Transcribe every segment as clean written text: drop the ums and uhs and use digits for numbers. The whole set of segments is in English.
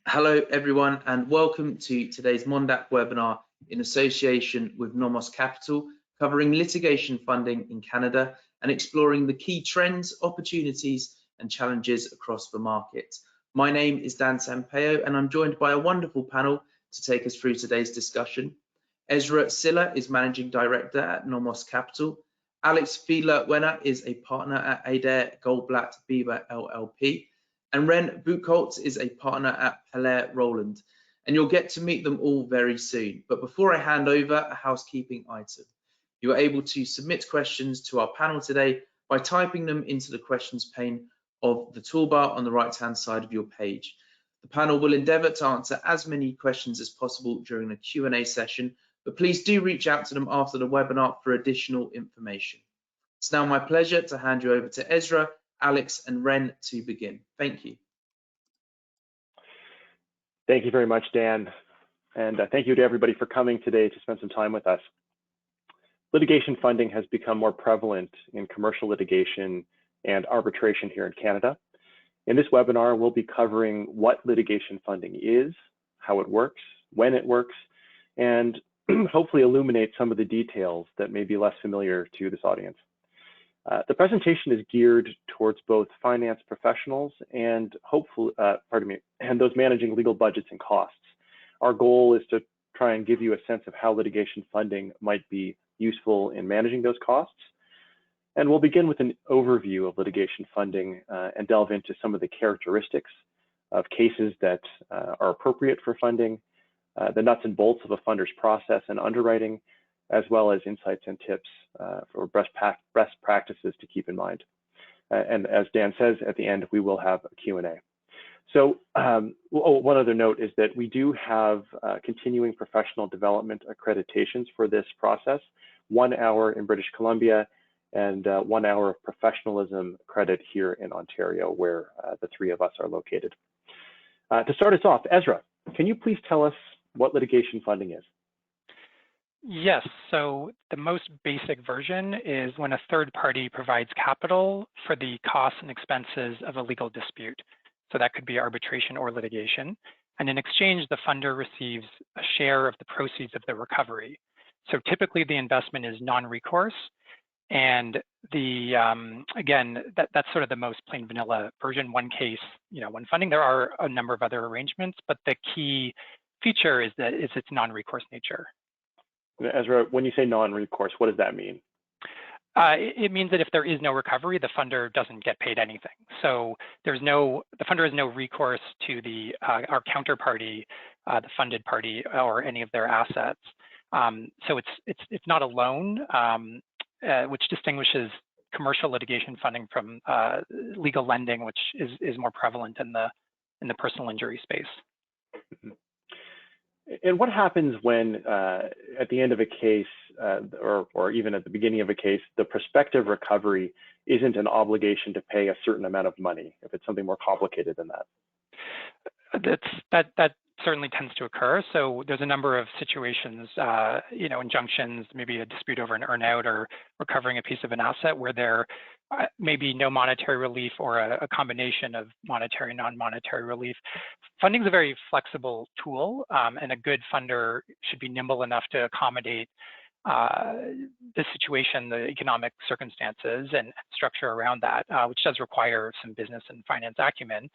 Hello everyone and welcome to today's Mondac webinar in association with Nomos Capital, covering litigation funding in Canada and exploring the key trends, opportunities and challenges across the market. My name is Dan Sampaio and I'm joined by a wonderful panel to take us through today's discussion. Ezra Siller is Managing Director at Nomos Capital. Alex Fidler-Wener is a partner at Adair Goldblatt Bieber LLP. And Ren Bucholz is a partner at Fidler-Wener, and you'll get to meet them all very soon. But before I hand over, a housekeeping item. You are able to submit questions to our panel today by typing them into the questions pane of the toolbar on the right-hand side of your page. The panel will endeavour to answer as many questions as possible during the Q&A session, but please do reach out to them after the webinar for additional information. It's now my pleasure to hand you over to Ezra, Alex and Ren to begin. Thank you. Thank you very much, Dan. And thank you to everybody for coming today to spend some time with us. Litigation funding has become more prevalent in commercial litigation and arbitration here in Canada. In this webinar, we'll be covering what litigation funding is, how it works, when it works, and hopefully illuminate some of the details that may be less familiar to this audience. The presentation is geared towards both finance professionals and and those managing legal budgets and costs. Our goal is to try and give you a sense of how litigation funding might be useful in managing those costs. And we'll begin with an overview of litigation funding and delve into some of the characteristics of cases that are appropriate for funding, the nuts and bolts of a funder's process and underwriting, as well as insights and tips for best practices to keep in mind. And as Dan says, at the end, we will have a Q&A. So one other note is that we do have continuing professional development accreditations for this process, 1 hour in British Columbia and 1 hour of professionalism credit here in Ontario, where the three of us are located. To start us off, Ezra, can you please tell us what litigation funding is? Yes, so the most basic version is when a third party provides capital for the costs and expenses of a legal dispute. So that could be arbitration or litigation. And in exchange, the funder receives a share of the proceeds of the recovery. So typically the investment is non-recourse. And again, that's sort of the most plain vanilla version. One case, one funding. There are a number of other arrangements, but the key feature is that it's non-recourse nature. Ezra, when you say non-recourse, what does that mean? It means that if there is no recovery, the funder doesn't get paid anything. So the funder has no recourse to our counterparty, the funded party, or any of their assets. So it's not a loan, which distinguishes commercial litigation funding from legal lending, which is more prevalent in the personal injury space. Mm-hmm. And what happens when, at the end of a case, or even at the beginning of a case, the prospective recovery isn't an obligation to pay a certain amount of money, if it's something more complicated than that? That certainly tends to occur. So there's a number of situations, injunctions, maybe a dispute over an earn-out or recovering a piece of an asset where there may be no monetary relief or a combination of monetary and non-monetary relief. Funding is a very flexible tool, and a good funder should be nimble enough to accommodate the situation, the economic circumstances, and structure around that, which does require some business and finance acumen.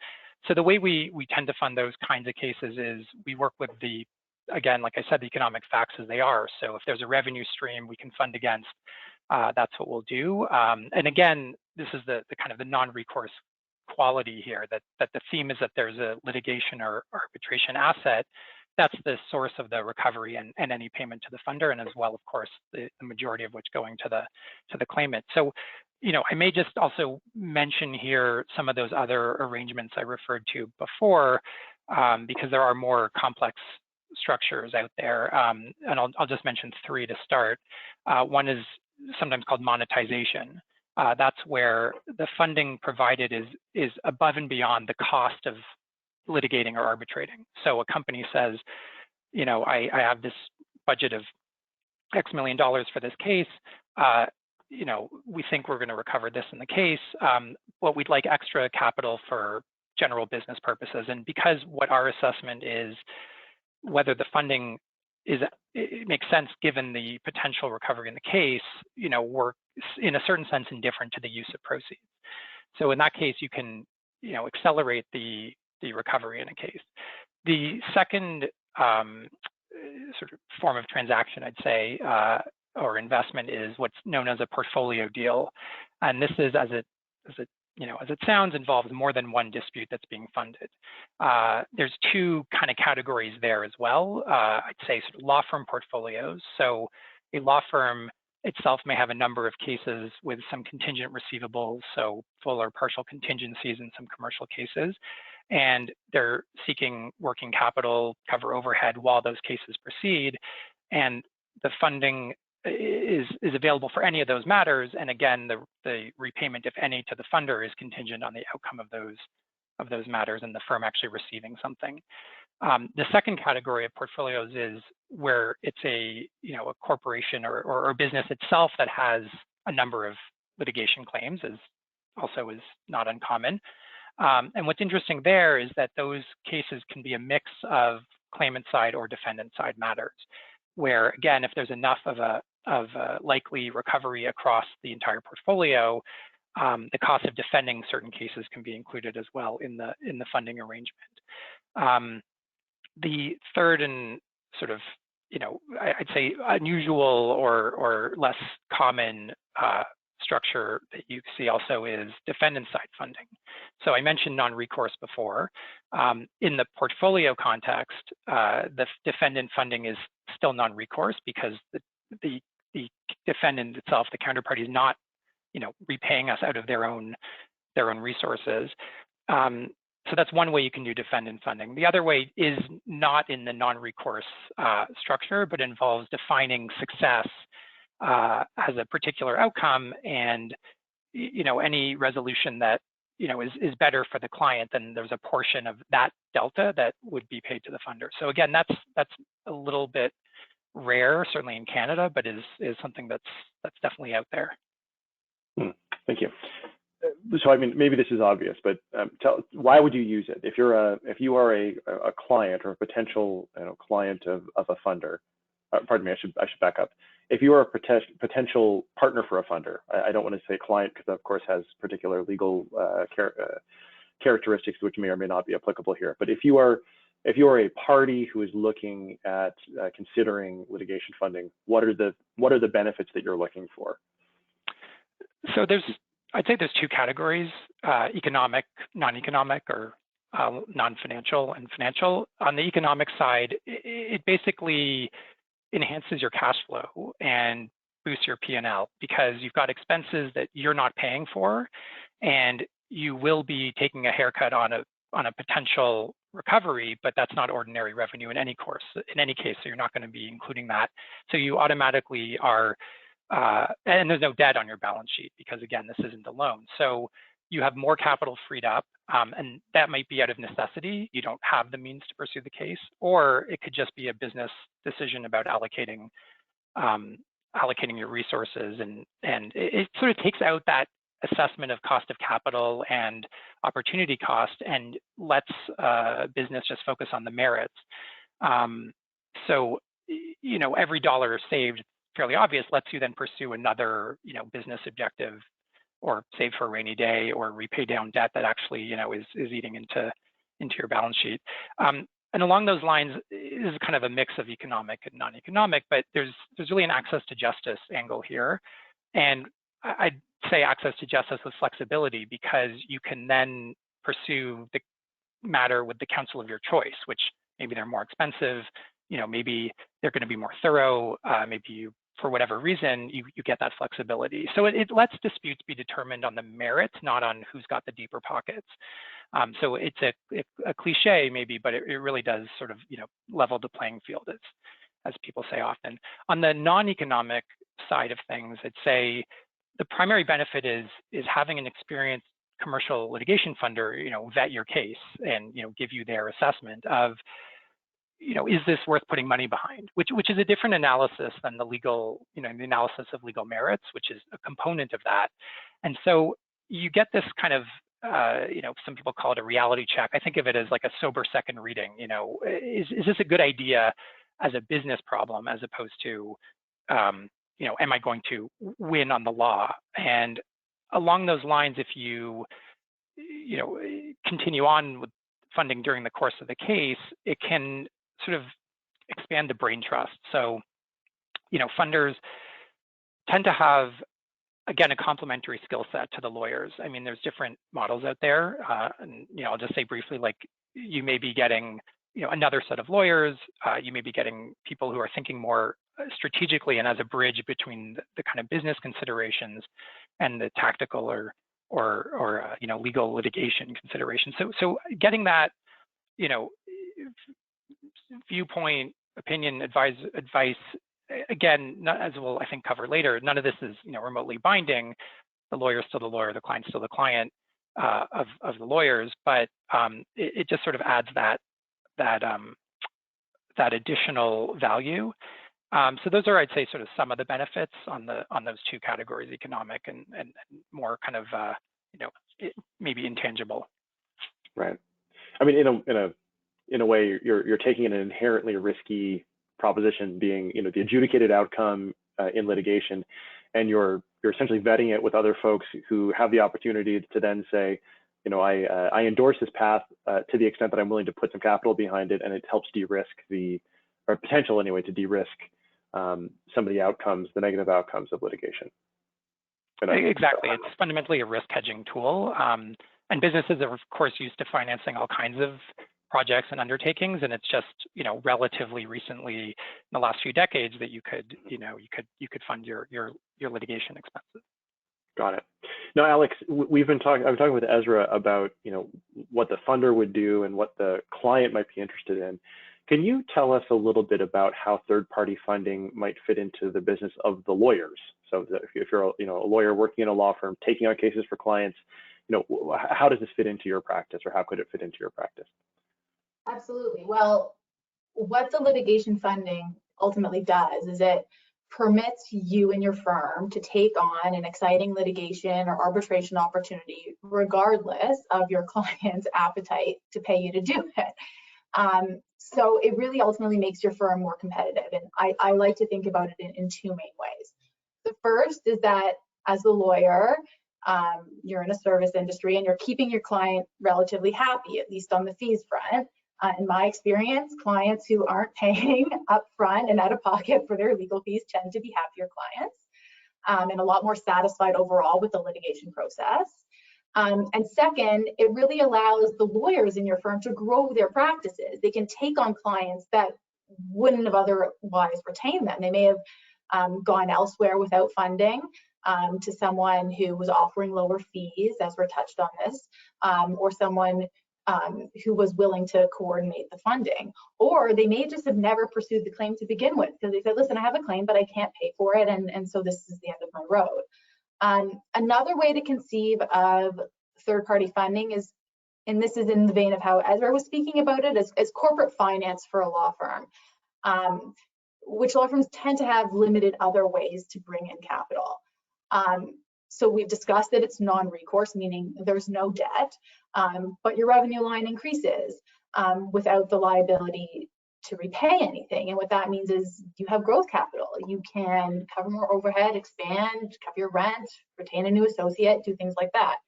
So the way we tend to fund those kinds of cases is we work with again, like I said, the economic facts as they are. So if there's a revenue stream we can fund against, that's what we'll do. And again, this is the kind of the non-recourse quality here, that the theme is that there's a litigation or arbitration asset. That's the source of the recovery and any payment to the funder, and as well, of course, the majority of which going to the claimant. So, I may just also mention here some of those other arrangements I referred to before, because there are more complex structures out there. And I'll just mention three to start. One is sometimes called monetization. That's where the funding provided is above and beyond the cost of litigating or arbitrating. So a company says, I have this budget of X million dollars for this case. We think we're going to recover this in the case, but we'd like extra capital for general business purposes. And because what our assessment is whether the funding it makes sense given the potential recovery in the case, we're in a certain sense indifferent to the use of proceeds. So in that case, you can, accelerate the recovery in a case. The second sort of form of transaction, I'd say, or investment is what's known as a portfolio deal, and this is as it sounds, involves more than one dispute that's being funded. There's two kind of categories there as well. I'd say sort of law firm portfolios. So a law firm itself may have a number of cases with some contingent receivables, so full or partial contingencies in some commercial cases, and they're seeking working capital, cover overhead while those cases proceed, and the funding is available for any of those matters. And again, the repayment, if any, to the funder is contingent on the outcome of those matters and the firm actually receiving something. The second category of portfolios is where it's a corporation or a business itself that has a number of litigation claims, is not uncommon. And what's interesting there is that those cases can be a mix of claimant side or defendant side matters, where again, if there's enough of a likely recovery across the entire portfolio, the cost of defending certain cases can be included as well in the funding arrangement. The third and sort of, I'd say unusual or less common structure that you see also is defendant side funding. So I mentioned non-recourse before. In the portfolio context, the defendant funding is still non-recourse because the defendant itself, the counterparty, is not, repaying us out of their own resources. So that's one way you can do defendant funding. The other way is not in the non-recourse structure, but involves defining success as a particular outcome, and any resolution that is better for the client, then there's a portion of that delta that would be paid to the funder. So again, that's a little bit rare, certainly in Canada, but is something that's definitely out there. Thank you. So I mean, maybe this is obvious, but why would you use it? If you are a client or a potential client of a funder, pardon me, I should back up. If you are a potential partner for a funder, I don't want to say client because of course has particular legal characteristics which may or may not be applicable here. But if you are a party who is looking at considering litigation funding, what are the benefits that you're looking for? So I'd say there's two categories: economic, non-economic, or non-financial and financial. On the economic side, it basically enhances your cash flow and boosts your P&L because you've got expenses that you're not paying for, and you will be taking a haircut on a potential recovery, but that's not ordinary revenue in any case, so you're not going to be including that. So you automatically are, and there's no debt on your balance sheet because again, this isn't a loan. So you have more capital freed up, and that might be out of necessity. You don't have the means to pursue the case, or it could just be a business decision about allocating your resources, and it sort of takes out that assessment of cost of capital and opportunity cost and lets business just focus on the merits. So every dollar saved, fairly obvious, lets you then pursue another business objective, or save for a rainy day, or repay down debt that actually is eating into your balance sheet. And along those lines is kind of a mix of economic and non-economic, but there's really an access to justice angle here, and I'd say access to justice with flexibility, because you can then pursue the matter with the counsel of your choice, which maybe they're more expensive, maybe they're going to be more thorough, maybe you, for whatever reason, you get that flexibility. So it lets disputes be determined on the merits, not on who's got the deeper pockets. So it's a cliche maybe, but it really does sort of level the playing field, as people say often. On the non-economic side of things, I'd say the primary benefit is having an experienced commercial litigation funder, vet your case and give you their assessment of, is this worth putting money behind? Which is a different analysis than the legal, the analysis of legal merits, which is a component of that. And so you get this kind of some people call it a reality check. I think of it as like a sober second reading. Is this a good idea as a business problem, as opposed to, am I going to win on the law? And along those lines, if you, continue on with funding during the course of the case, it can sort of expand the brain trust. So, funders tend to have, again, a complementary skill set to the lawyers. I mean, there's different models out there. And, I'll just say briefly, like you may be getting, another set of lawyers. You may be getting people who are thinking more strategically and as a bridge between the kind of business considerations and the tactical or legal litigation considerations. So getting that, viewpoint, opinion, advice, again, not, as we'll I think cover later, none of this is remotely binding. The lawyer's still the lawyer, the client's still the client of the lawyers, but it just sort of adds that additional value. So those are, I'd say, sort of some of the benefits on those two categories, economic and more kind of maybe intangible. Right. I mean, in a way, you're taking an inherently risky proposition, being the adjudicated outcome in litigation, and you're essentially vetting it with other folks who have the opportunity to then say, I endorse this path to the extent that I'm willing to put some capital behind it, and it helps de-risk or potential anyway to de-risk some of the outcomes, the negative outcomes of litigation. Exactly, it's fundamentally a risk hedging tool, and businesses are of course used to financing all kinds of projects and undertakings, and it's just relatively recently in the last few decades that you could fund your litigation expenses. Got it. Now, Alex, I've been talking with Ezra about what the funder would do and what the client might be interested in. Can you tell us a little bit about how third-party funding might fit into the business of the lawyers? So if you're a lawyer working in a law firm, taking on cases for clients, how does this fit into your practice, or how could it fit into your practice? Absolutely. Well, what the litigation funding ultimately does is it permits you and your firm to take on an exciting litigation or arbitration opportunity, regardless of your client's appetite to pay you to do it. So it really ultimately makes your firm more competitive. And I like to think about it in two main ways. The first is that as a lawyer, you're in a service industry and you're keeping your client relatively happy, at least on the fees front. In my experience, clients who aren't paying upfront and out of pocket for their legal fees tend to be happier clients and a lot more satisfied overall with the litigation process. And second, it really allows the lawyers in your firm to grow their practices. They can take on clients that wouldn't have otherwise retained them. They may have gone elsewhere without funding to someone who was offering lower fees, as we're touched on this, or someone who was willing to coordinate the funding. Or they may just have never pursued the claim to begin with, because they said, listen, I have a claim, but I can't pay for it, and so this is the end of my road. Another way to conceive of third-party funding is, and this is in the vein of how Ezra was speaking about it, as corporate finance for a law firm, which law firms tend to have limited other ways to bring in capital. So we've discussed that it's non-recourse, meaning there's no debt, but your revenue line increases without the liability to repay anything. And what that means is you have growth capital. You can cover more overhead, expand, cover your rent, retain a new associate, do things like that.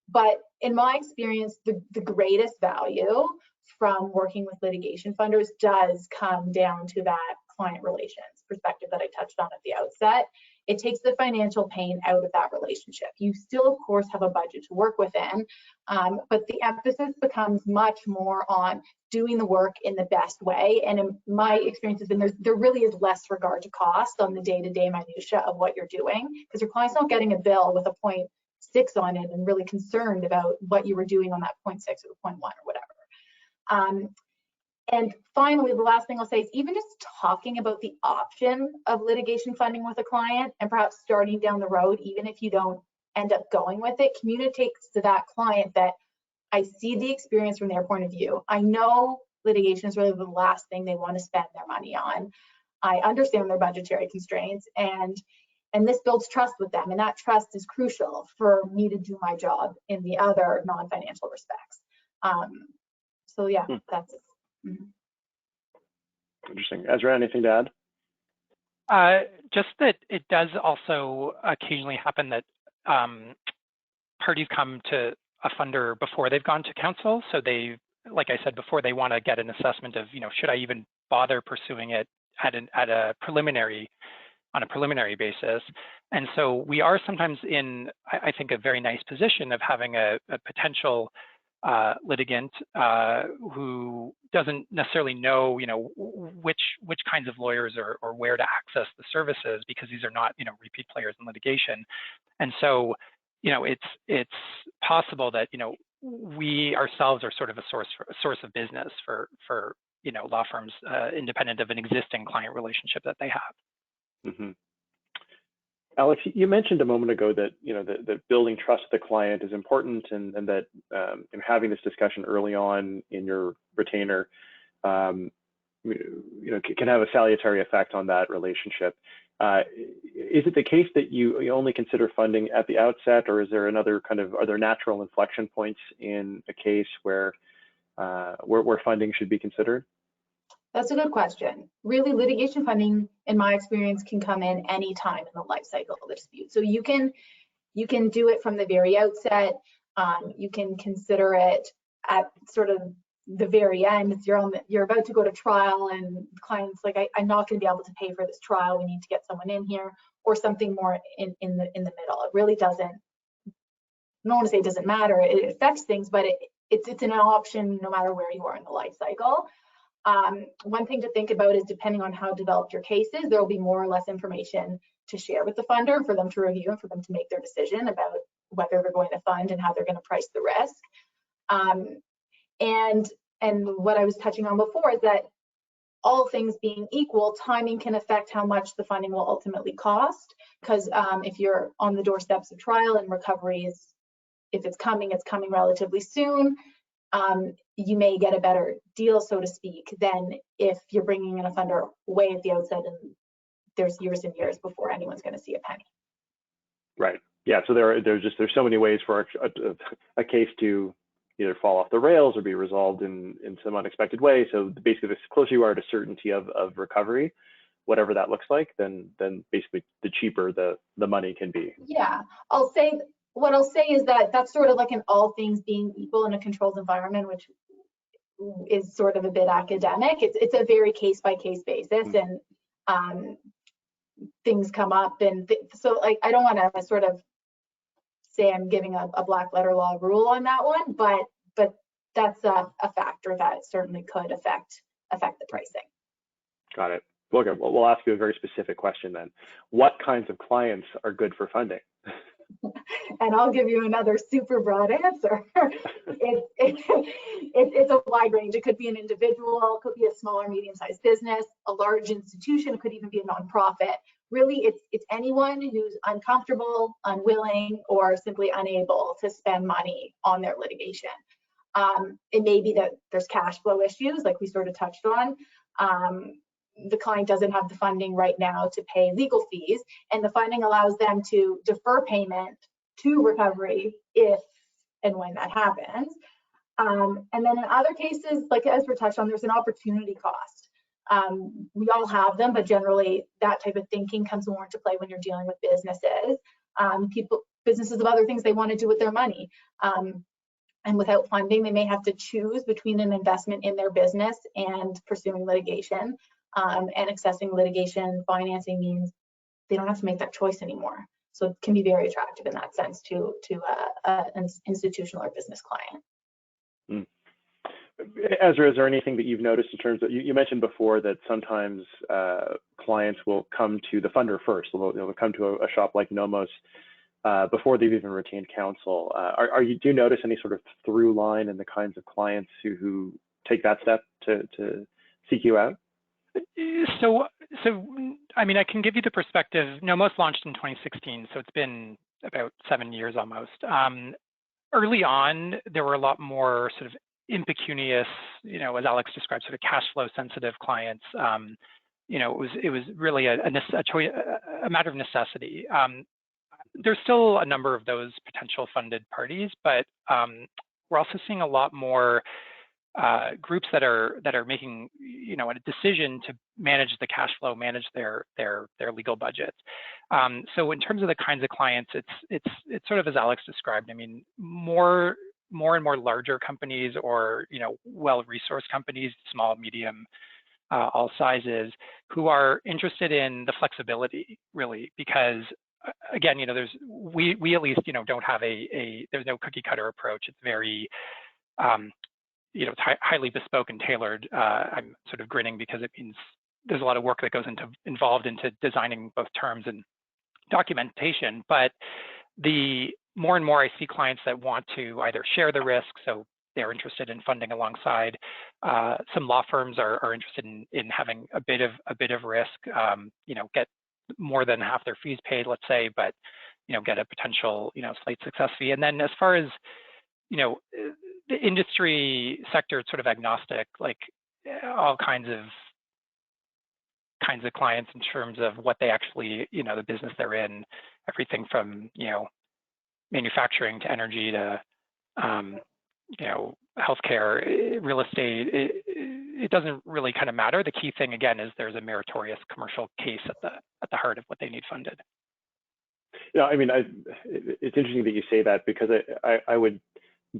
But in my experience, the greatest value from working with litigation funders does come down to that client relations perspective that I touched on at the outset. It takes the financial pain out of that relationship. You still, of course, have a budget to work within, but the emphasis becomes much more on doing the work in the best way. And in my experience has been there really is less regard to cost on the day-to-day minutia of what you're doing, because your client's not getting a bill with a 0.6 on it and really concerned about what you were doing on that 0.6 or 0.1 or whatever. And finally, the last thing I'll say is even just talking about the option of litigation funding with a client and perhaps starting down the road, even if you don't end up going with it, communicates to that client that I see the experience from their point of view. I know litigation is really the last thing they want to spend their money on. I understand their budgetary constraints, and And this builds trust with them, and that trust is crucial for me to do my job in the other non-financial respects. So yeah, that's it. Interesting. Ezra, anything to add? Just that it does also occasionally happen that parties come to a funder before they've gone to counsel. So they, like I said before, they want to get an assessment of, should I even bother pursuing it on a preliminary basis. And so we are sometimes in, I think, a very nice position of having a potential litigant who doesn't necessarily know, which kinds of lawyers or where to access the services, because these are not, repeat players in litigation. And so, it's possible that, we ourselves are sort of a source of business for law firms, independent of an existing client relationship that they have. Mm-hmm. Alex, you mentioned a moment ago that that building trust with the client is important, and that having this discussion early on in your retainer, can have a salutary effect on that relationship. Is it the case that you only consider funding at the outset, or is there are there natural inflection points in a case where funding should be considered? That's a good question. Really, litigation funding, in my experience, can come in any time in the life cycle of the dispute. So you can do it from the very outset. You can consider it at sort of the very end. You're about to go to trial, and the client's like, I'm not going to be able to pay for this trial. We need to get someone in here, or something more in the middle. It really doesn't. I don't want to say it doesn't matter. It affects things, but it's an option no matter where you are in the life cycle. One thing to think about is, depending on how developed your case is, there will be more or less information to share with the funder for them to review and for them to make their decision about whether they're going to fund and how they're going to price the risk. And what I was touching on before is that, all things being equal, timing can affect how much the funding will ultimately cost. Because if you're on the doorsteps of trial and recovery is, if it's coming relatively soon, you may get a better deal, so to speak, than if you're bringing in a funder way at the outset and there's years and years before anyone's going to see a penny. Right. Yeah. So there's so many ways for a case to either fall off the rails or be resolved in some unexpected way. So basically, the closer you are to certainty of recovery, whatever that looks like, then basically the cheaper the money can be. Yeah, what I'll say is that that's sort of like an all things being equal in a controlled environment, which is sort of a bit academic. It's a very case by case basis, and things come up, and so like I don't want to sort of say I'm giving a black letter law rule on that one, but that's a factor that certainly could affect the pricing. Got it. Okay, well, we'll ask you a very specific question then. What kinds of clients are good for funding? And I'll give you another super broad answer. It's a wide range. It could be an individual, could be a small or medium-sized business, a large institution, it could even be a nonprofit. Really, it's anyone who's uncomfortable, unwilling, or simply unable to spend money on their litigation. It may be that there's cash flow issues, like we sort of touched on. The client doesn't have the funding right now to pay legal fees, and the funding allows them to defer payment to recovery if and when that happens. And then in other cases, like as we're touched on, there's an opportunity cost. We all have them, but generally that type of thinking comes more into play when you're dealing with businesses. Businesses have other things they want to do with their money. And without funding, they may have to choose between an investment in their business and pursuing litigation. And accessing litigation financing means they don't have to make that choice anymore. So it can be very attractive in that sense to an institutional or business client. Ezra, is there anything that you've noticed in terms of, you mentioned before that sometimes clients will come to the funder first. They'll come to a shop like Nomos before they've even retained counsel. Do you notice any sort of through line in the kinds of clients who take that step to seek you out? So I mean, I can give you the perspective. Nomos launched in 2016, so it's been about 7 years almost. Early on, there were a lot more sort of impecunious, as Alex described, sort of cash flow sensitive clients it was really a matter of necessity. There's still a number of those potential funded parties, but we're also seeing a lot more groups that are making a decision to manage the cash flow, manage their legal budgets. So in terms of the kinds of clients, it's sort of as Alex described. I mean, more and more larger companies, or well-resourced companies, small, medium, all sizes, who are interested in the flexibility, really, because again, we at least don't have there's no cookie cutter approach. It's very it's highly bespoke and tailored. I'm sort of grinning because it means there's a lot of work that goes involved into designing both terms and documentation. But the more and more I see clients that want to either share the risk, so they're interested in funding alongside. Some law firms are interested in having a bit of risk. Get more than half their fees paid, let's say, but get a potential slight success fee. And then as far as the industry sector, it's sort of agnostic, like all kinds of clients in terms of what they actually, the business they're in, everything from manufacturing to energy to healthcare, real estate. It doesn't really kind of matter. The key thing again is there's a meritorious commercial case at the heart of what they need funded. Yeah, I mean, it's interesting that you say that, because I would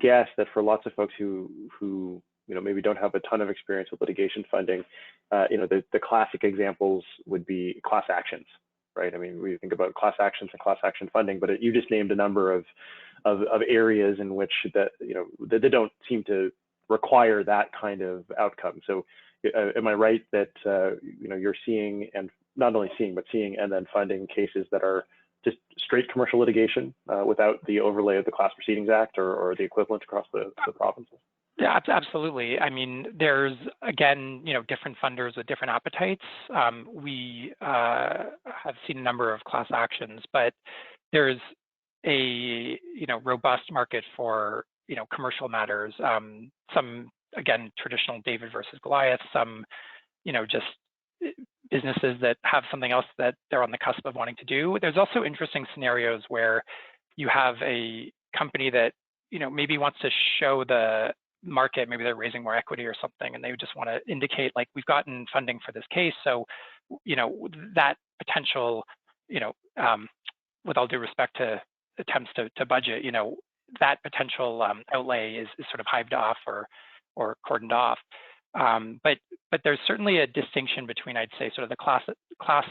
guess that for lots of folks who maybe don't have a ton of experience with litigation funding, the classic examples would be class actions, right? I mean, we think about class actions and class action funding, but you just named a number of areas in which that they don't seem to require that kind of outcome. So, am I right that you're seeing, and not only seeing, but seeing and then funding cases that are just straight commercial litigation without the overlay of the Class Proceedings Act or the equivalent across the provinces? Yeah, absolutely. I mean, there's, again, different funders with different appetites. We have seen a number of class actions, but there's a, robust market for, commercial matters. Some, again, traditional David versus Goliath, some, just businesses that have something else that they're on the cusp of wanting to do. There's also interesting scenarios where you have a company that, maybe wants to show the market, maybe they're raising more equity or something, and they just want to indicate, like, we've gotten funding for this case. So, that potential, with all due respect to attempts to budget, that potential outlay is sort of hived off or cordoned off. But there's certainly a distinction between, I'd say, sort of the class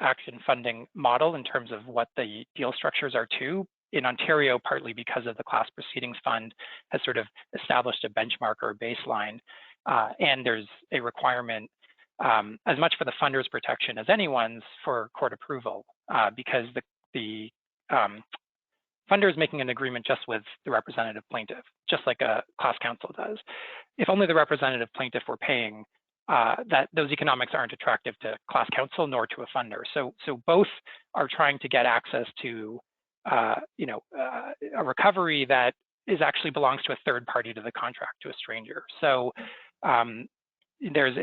action funding model in terms of what the deal structures are too. In Ontario, partly because of the Class Proceedings Fund has sort of established a benchmark or a baseline, and there's a requirement as much for the funder's protection as anyone's for court approval, because the funder is making an agreement just with the representative plaintiff, just like a class counsel does. If only the representative plaintiff were paying, that those economics aren't attractive to class counsel nor to a funder. So both are trying to get access to a recovery that actually belongs to a third party to the contract, to a stranger. So there's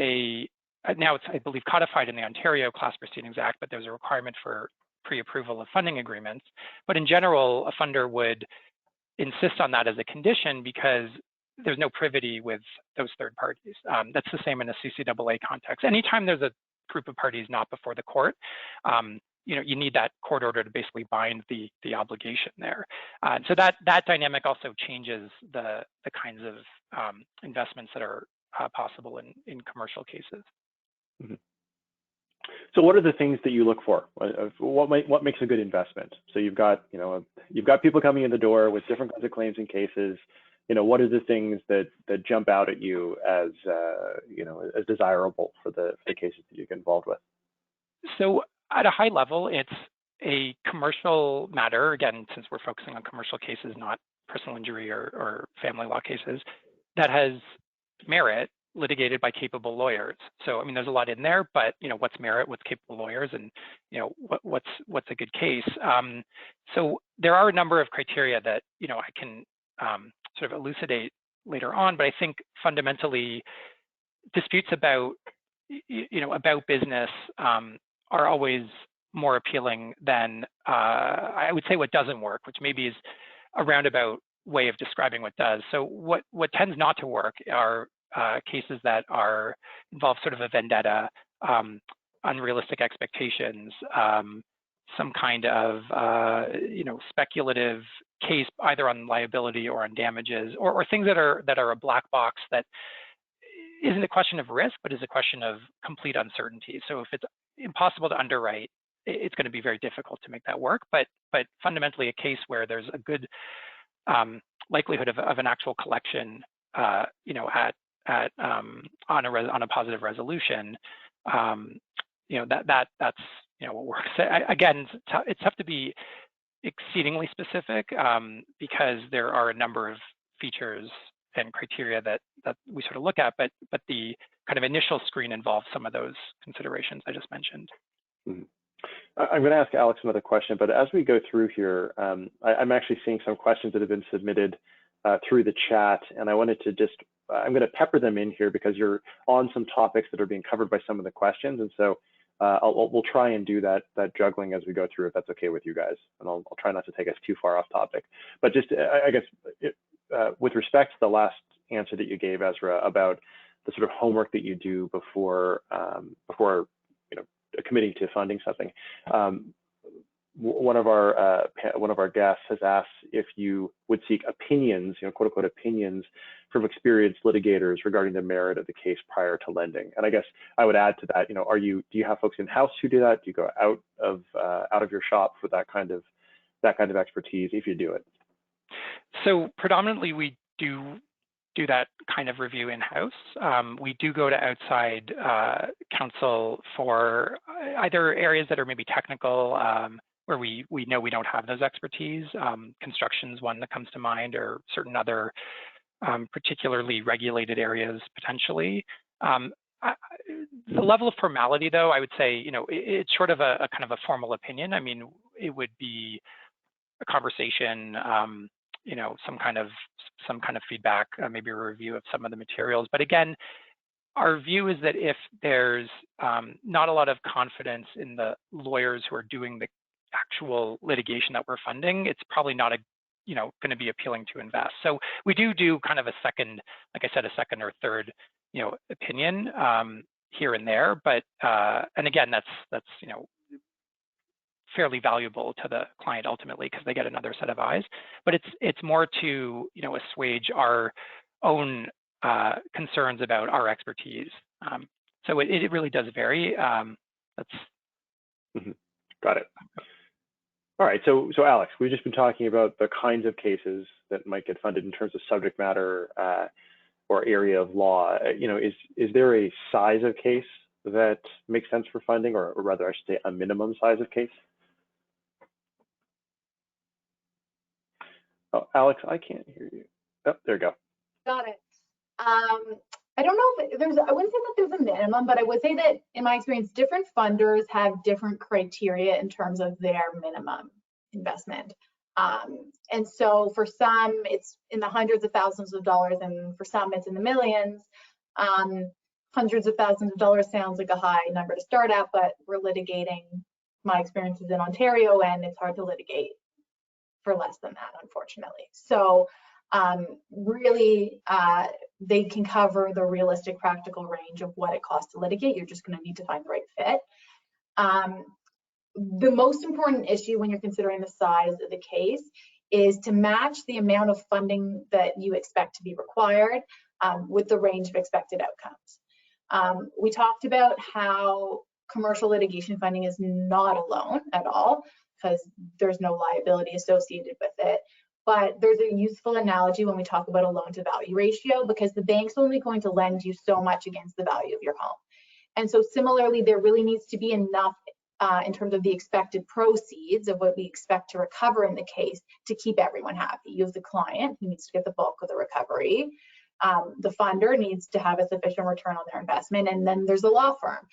now it's, I believe, codified in the Ontario Class Proceedings Act, but there's a requirement for pre-approval of funding agreements. But in general, a funder would insist on that as a condition because there's no privity with those third parties. That's the same in a CCAA context. Anytime there's a group of parties not before the court, you need that court order to basically bind the obligation there. So that dynamic also changes the kinds of investments that are possible in commercial cases. Mm-hmm. So what are the things that you look for? What makes a good investment? So you've got people coming in the door with different kinds of claims and cases. What are the things that jump out at you as as desirable for the cases that you get involved with? So at a high level, it's a commercial matter. Again, since we're focusing on commercial cases, not personal injury or family law cases, that has merit, litigated by capable lawyers. So, I mean, there's a lot in there, but what's merit, what's capable lawyers, and what's a good case. So there are a number of criteria that I can sort of elucidate later on, but I think fundamentally disputes about about business are always more appealing than I would say what doesn't work, which maybe is a roundabout way of describing what does. So what tends not to work are cases that involve sort of a vendetta, unrealistic expectations, some kind of speculative case either on liability or on damages, or things that are a black box that isn't a question of risk, but is a question of complete uncertainty. So if it's impossible to underwrite, it's going to be very difficult to make that work. But fundamentally, a case where there's a good likelihood of an actual collection, on a positive resolution, that's what works. Again, it's tough to be exceedingly specific because there are a number of features and criteria that we sort of look at, but the kind of initial screen involves some of those considerations I just mentioned. Mm-hmm. I'm going to ask Alex another question, but as we go through here, I'm actually seeing some questions that have been submitted through the chat, and I wanted to I'm going to pepper them in here because you're on some topics that are being covered by some of the questions, and so we'll try and do that juggling as we go through, if that's okay with you guys, and I'll try not to take us too far off topic. But just, I guess, with respect to the last answer that you gave, Ezra, about the sort of homework that you do before committing to funding something. One of our guests has asked if you would seek opinions, quote unquote opinions, from experienced litigators regarding the merit of the case prior to lending. And I guess I would add to that, do you have folks in house who do that? Do you go out of your shop for that kind of expertise, if you do it? So predominantly we do that kind of review in-house. We do go to outside counsel for either areas that are maybe technical, where we know we don't have those expertise. Construction's one that comes to mind, or certain other particularly regulated areas potentially. The level of formality, though, I would say, it's short of a kind of a formal opinion. I mean, it would be a conversation, some kind of feedback, maybe a review of some of the materials. But again, our view is that if there's not a lot of confidence in the lawyers who are doing the actual litigation that we're funding, it's probably not going to be appealing to invest. So we do kind of a second, like I said, a second or third, opinion here and there. But and again, that's fairly valuable to the client ultimately because they get another set of eyes. But it's more to assuage our own concerns about our expertise. So it really does vary. Mm-hmm. Got it. All right, so Alex, we've just been talking about the kinds of cases that might get funded in terms of subject matter or area of law. Is there a size of case that makes sense for funding, or rather, I should say, a minimum size of case? Oh, Alex, I can't hear you. Oh, there you go. Got it. I don't know if I wouldn't say that there's a minimum, but I would say that in my experience, different funders have different criteria in terms of their minimum investment. And so for some, it's in the hundreds of thousands of dollars, and for some, it's in the millions. Hundreds of thousands of dollars sounds like a high number to start at, but we're litigating, my experience is in Ontario, and it's hard to litigate for less than that, unfortunately. So really, they can cover the realistic practical range of what it costs to litigate. You're just going to need to find the right fit. The most important issue when you're considering the size of the case is to match the amount of funding that you expect to be required with the range of expected outcomes. We talked about how commercial litigation funding is not a loan at all because there's no liability associated with it. But there's a useful analogy when we talk about a loan to value ratio, because the bank's only going to lend you so much against the value of your home. And so similarly, there really needs to be enough in terms of the expected proceeds of what we expect to recover in the case to keep everyone happy. You have the client who needs to get the bulk of the recovery. The funder needs to have a sufficient return on their investment. And then there's a law firm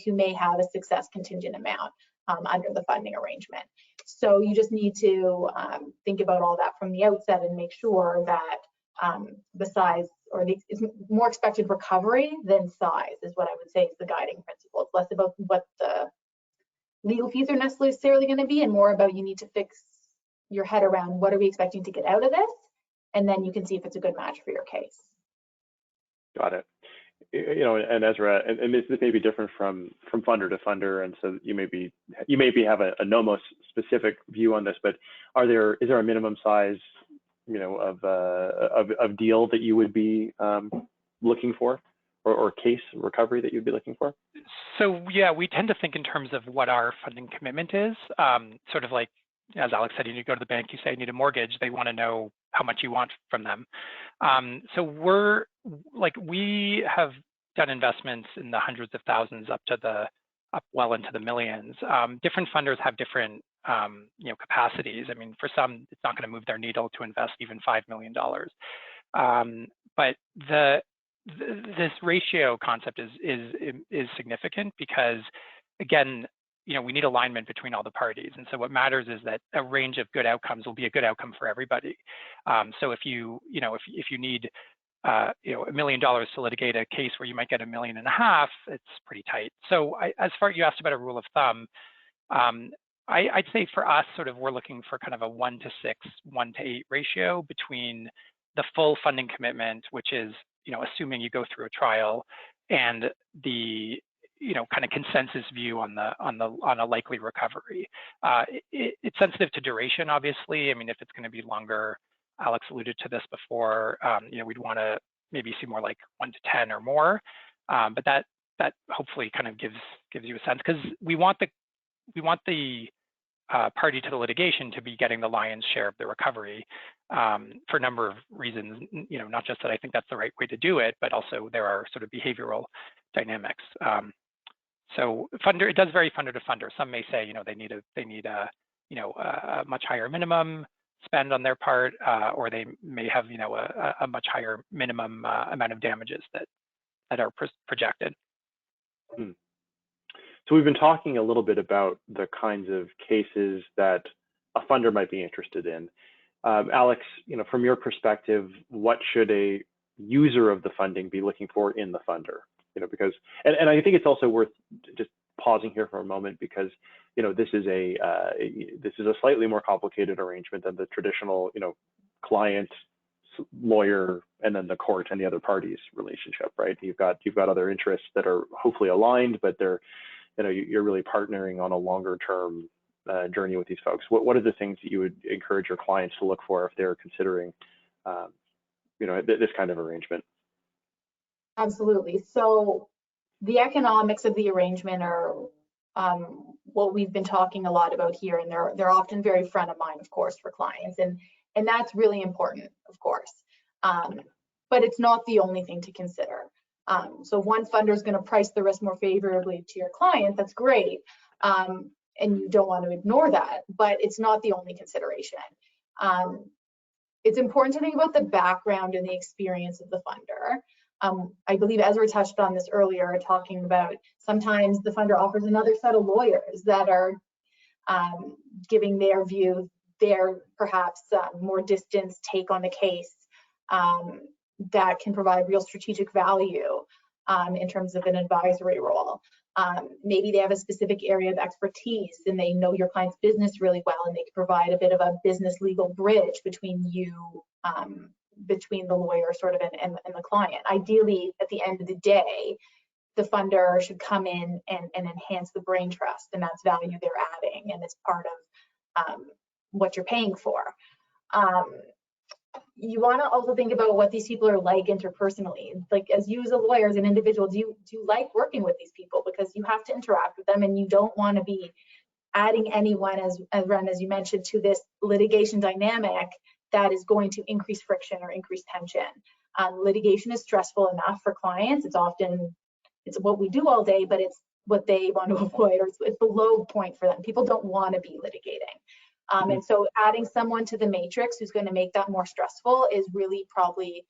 who may have a success contingent amount under the funding arrangement. So you just need to think about all that from the outset and make sure that the size or it's more expected recovery than size is what I would say is the guiding principle. It's less about what the legal fees are necessarily going to be and more about you need to fix your head around what are we expecting to get out of this, and then you can see if it's a good match for your case. Got it. And Ezra, and this may be different from funder to funder, and so you maybe have a Nomos specific view on this, but is there a minimum size, of deal that you would be looking for, or case recovery that you'd be looking for? So yeah, we tend to think in terms of what our funding commitment is. Sort of like, as Alex said, you need to go to the bank, you say you need a mortgage, they want to know how much you want from them. So we have done investments in the hundreds of thousands up well into the millions. Different funders have different capacities. I mean, for some, it's not going to move their needle to invest even $5 million. But this ratio concept is significant because, again, we need alignment between all the parties. And so what matters is that a range of good outcomes will be a good outcome for everybody. So if you need $1 million to litigate a case where you might get $1.5 million, it's pretty tight. So as far as you asked about a rule of thumb, I'd say for us, we're looking for kind of a 1 to 6, 1 to 8 ratio between the full funding commitment, which is, assuming you go through a trial, and the kind of consensus view on a likely recovery. It's sensitive to duration, obviously. I mean, if it's going to be longer, Alex alluded to this before, we'd want to maybe see more like 1 to 10 or more. But that hopefully kind of gives you a sense, because we want the party to the litigation to be getting the lion's share of the recovery for a number of reasons. Not just that I think that's the right way to do it, but also there are sort of behavioral dynamics. So it does vary funder to funder. Some may say, they need a much higher minimum spend on their part, or they may have, a much higher minimum amount of damages that are projected. So we've been talking a little bit about the kinds of cases that a funder might be interested in. Alex, from your perspective, what should a user of the funding be looking for in the funder? Because, and I think it's also worth just pausing here for a moment, because this is a slightly more complicated arrangement than the traditional client, lawyer, and then the court and the other parties relationship, right? You've got other interests that are hopefully aligned, but you're really partnering on a longer term journey with these folks. What are the things that you would encourage your clients to look for if they're considering this kind of arrangement? Absolutely. So the economics of the arrangement are what we've been talking a lot about here, and they're often very front of mind, of course, for clients, and that's really important, of course. But it's not the only thing to consider. So one funder is going to price the risk more favorably to your client. That's great, and you don't want to ignore that, but it's not the only consideration. It's important to think about the background and the experience of the funder. I believe Ezra touched on this earlier, talking about sometimes the funder offers another set of lawyers that are giving their view, their perhaps more distanced take on the case that can provide real strategic value in terms of an advisory role. Maybe they have a specific area of expertise and they know your client's business really well, and they can provide a bit of a business legal bridge between you, between the lawyer and the client. Ideally, at the end of the day, the funder should come in and enhance the brain trust, and that's value they're adding, and it's part of what you're paying for. You want to also think about what these people are like interpersonally. Like, as you as a lawyer, as an individual, do you like working with these people? Because you have to interact with them, and you don't want to be adding anyone, as you mentioned, to this litigation dynamic that is going to increase friction or increase tension. Litigation is stressful enough for clients. It's what we do all day, but it's what they want to avoid, or it's the low point for them. People don't want to be litigating. And so adding someone to the matrix who's going to make that more stressful is really probably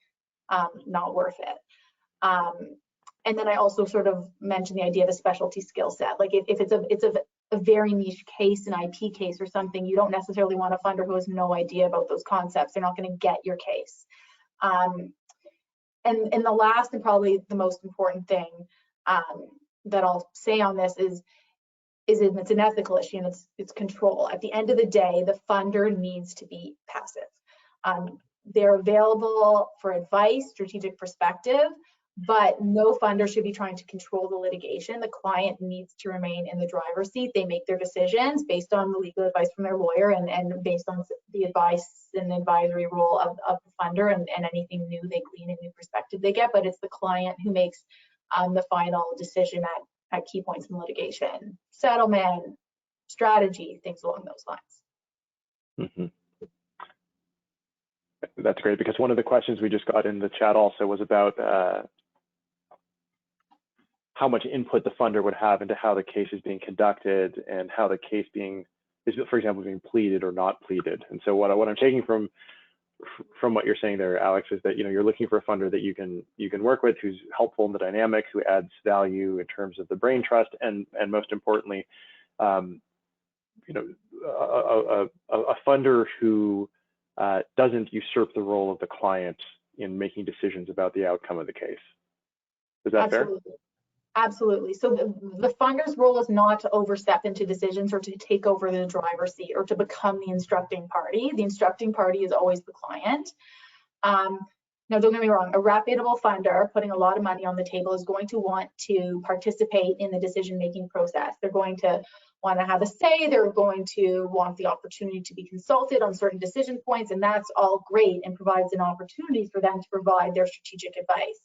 not worth it. And then I also sort of mentioned the idea of a specialty skill set. Like if it's a very niche case, an IP case or something, you don't necessarily want a funder who has no idea about those concepts. They're not going to get your case. And the last and probably the most important thing that I'll say on this is it's an ethical issue, and it's control. At the end of the day, the funder needs to be passive. They're available for advice, strategic perspective, but no funder should be trying to control the litigation. The client needs to remain in the driver's seat. They make their decisions based on the legal advice from their lawyer and based on the advice and advisory role of the funder and anything new they glean, a new perspective they get. But it's the client who makes the final decision at key points in litigation, settlement, strategy, things along those lines. Mm-hmm. That's great, because one of the questions we just got in the chat also was about how much input the funder would have into how the case is being conducted and how the case is, for example, being pleaded or not pleaded. And so what I'm taking from what you're saying there, Alex, is that you're looking for a funder that you can work with, who's helpful in the dynamic, who adds value in terms of the brain trust, and most importantly, a funder who doesn't usurp the role of the client in making decisions about the outcome of the case. Is that fair? Absolutely. So the funder's role is not to overstep into decisions or to take over the driver's seat or to become the instructing party. The instructing party is always the client. Now, don't get me wrong, a reputable funder putting a lot of money on the table is going to want to participate in the decision-making process. They're going to want to have a say. They're going to want the opportunity to be consulted on certain decision points, and that's all great and provides an opportunity for them to provide their strategic advice.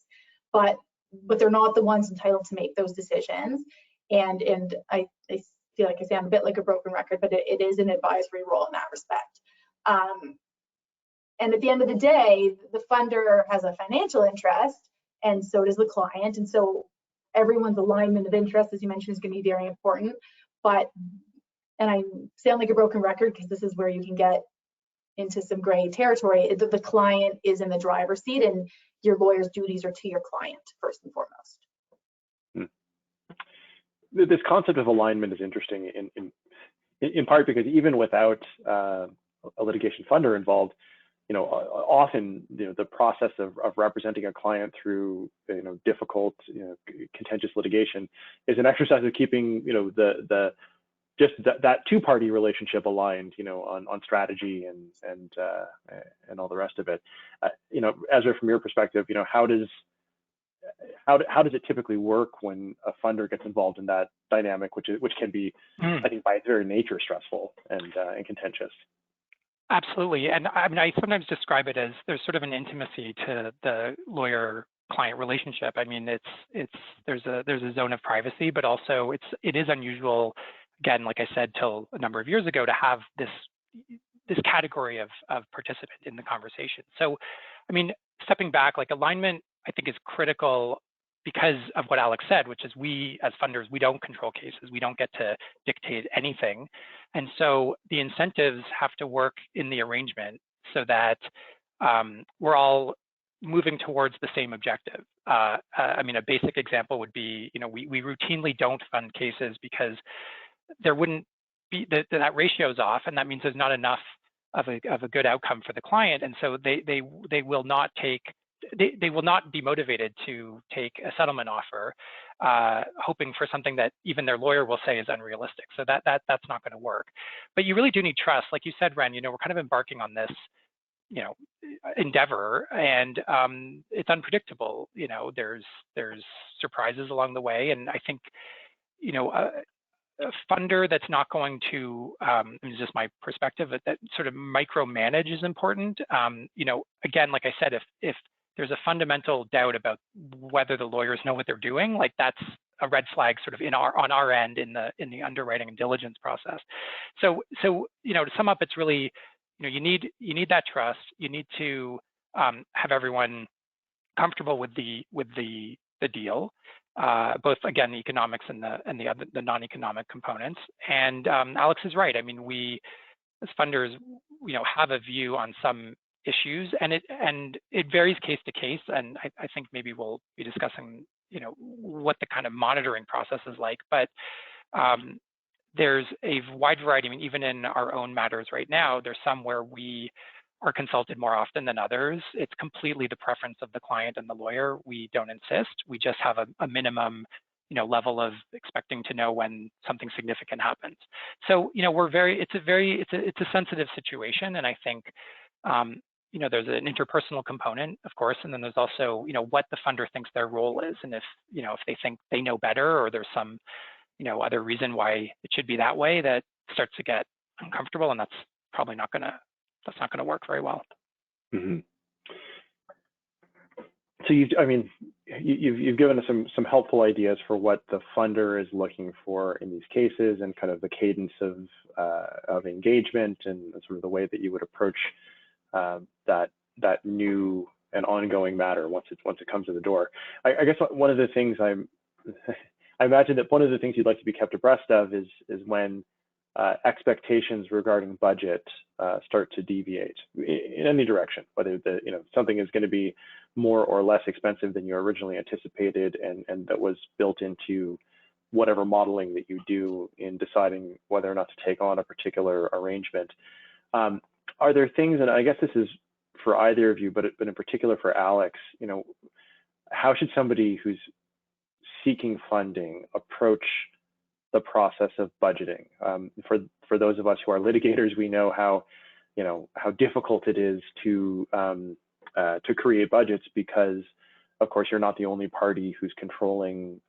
But they're not the ones entitled to make those decisions. And I feel like I sound a bit like a broken record, but it is an advisory role in that respect. And at the end of the day, the funder has a financial interest, and so does the client. And so everyone's alignment of interest, as you mentioned, is going to be very important. But, and I sound like a broken record because this is where you can get into some gray territory, the client is in the driver's seat and your lawyer's duties are to your client first and foremost. This concept of alignment is interesting in part because even without a litigation funder involved, often the process of representing a client through difficult contentious litigation is an exercise of keeping that two-party relationship aligned on strategy and all the rest of it. Ezra, from your perspective, how does it typically work when a funder gets involved in that dynamic, which can be I think by its very nature stressful and contentious? Absolutely. And I mean, I sometimes describe it as there's sort of an intimacy to the lawyer-client relationship. I mean, there's a zone of privacy, but also it is unusual, again, like I said, till a number of years ago, to have this category of participant in the conversation. So, I mean, stepping back, like alignment, I think is critical because of what Alex said, which is we as funders, we don't control cases. We don't get to dictate anything. And so the incentives have to work in the arrangement so that we're all moving towards the same objective. I mean, a basic example would be, we routinely don't fund cases because there wouldn't be, that ratio is off, and that means there's not enough of a good outcome for the client. And so they will not be motivated to take a settlement offer, hoping for something that even their lawyer will say is unrealistic. So that's not going to work. But you really do need trust. Like you said, Ren, we're kind of embarking on this, endeavor, and it's unpredictable. There's surprises along the way, and I think, a funder that's not going to, this is just my perspective, that sort of micromanage is important. Again, like I said, if there's a fundamental doubt about whether the lawyers know what they're doing, like that's a red flag sort of on our end in the underwriting and diligence process. So to sum up, it's really, you need that trust. You need to have everyone comfortable with the deal, both, again, the economics and the non-economic components. And Alex is right. I mean, we as funders, have a view on some issues, and it varies case to case. And I think maybe we'll be discussing, what the kind of monitoring process is like. But there's a wide variety. I mean, even in our own matters right now, there's some where we are consulted more often than others. It's completely the preference of the client and the lawyer. We don't insist. We just have a minimum, level of expecting to know when something significant happens. So, it's a sensitive situation, and I think, there's an interpersonal component, of course, and then there's also, what the funder thinks their role is, and if they think they know better, or there's some, other reason why it should be that way, that starts to get uncomfortable, and that's probably not gonna work very well. Mm-hmm. So you've given us some helpful ideas for what the funder is looking for in these cases, and kind of the cadence of engagement, and sort of the way that you would approach that new and ongoing matter once it comes to the door. I guess one of the things I imagine that one of the things you'd like to be kept abreast of is when expectations regarding budget start to deviate in any direction, whether something is going to be more or less expensive than you originally anticipated, and that was built into whatever modeling that you do in deciding whether or not to take on a particular arrangement. Are there things, and I guess this is for either of you, but in particular for Alex, how should somebody who's seeking funding approach the process of budgeting? For those of us who are litigators, we know how difficult it is to create budgets, because of course you're not the only party who's controlling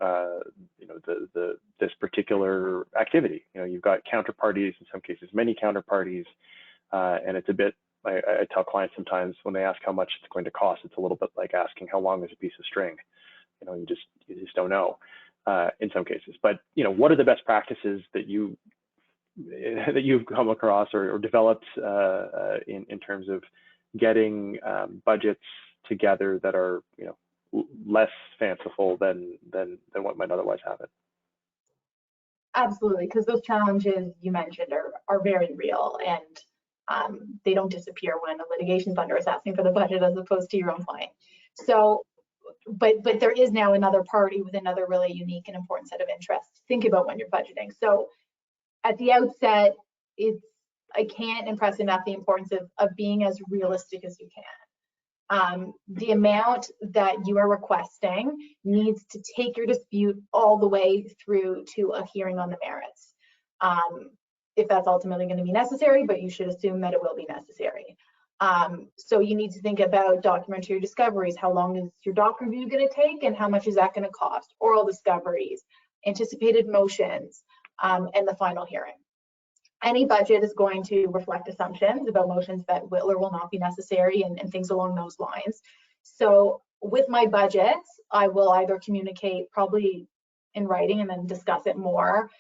this particular activity. You've got counterparties, in some cases many counterparties, and it's a bit, I tell clients sometimes when they ask how much it's going to cost, it's a little bit like asking how long is a piece of string. You just don't know in some cases. But what are the best practices that you've come across or developed in terms of getting budgets together that are less fanciful than what might otherwise happen? Absolutely, because those challenges you mentioned are very real, and they don't disappear when a litigation funder is asking for the budget as opposed to your own client. So, but there is now another party with another really unique and important set of interests to think about when you're budgeting. So at the outset, I can't impress enough the importance of being as realistic as you can. The amount that you are requesting needs to take your dispute all the way through to a hearing on the merits. If that's ultimately going to be necessary, but you should assume that it will be necessary. So you need to think about documentary discoveries. How long is your doc review going to take, and how much is that going to cost? Oral discoveries, anticipated motions, and the final hearing. Any budget is going to reflect assumptions about motions that will or will not be necessary, and things along those lines. So with my budgets, I will either communicate, probably in writing, and then discuss it more,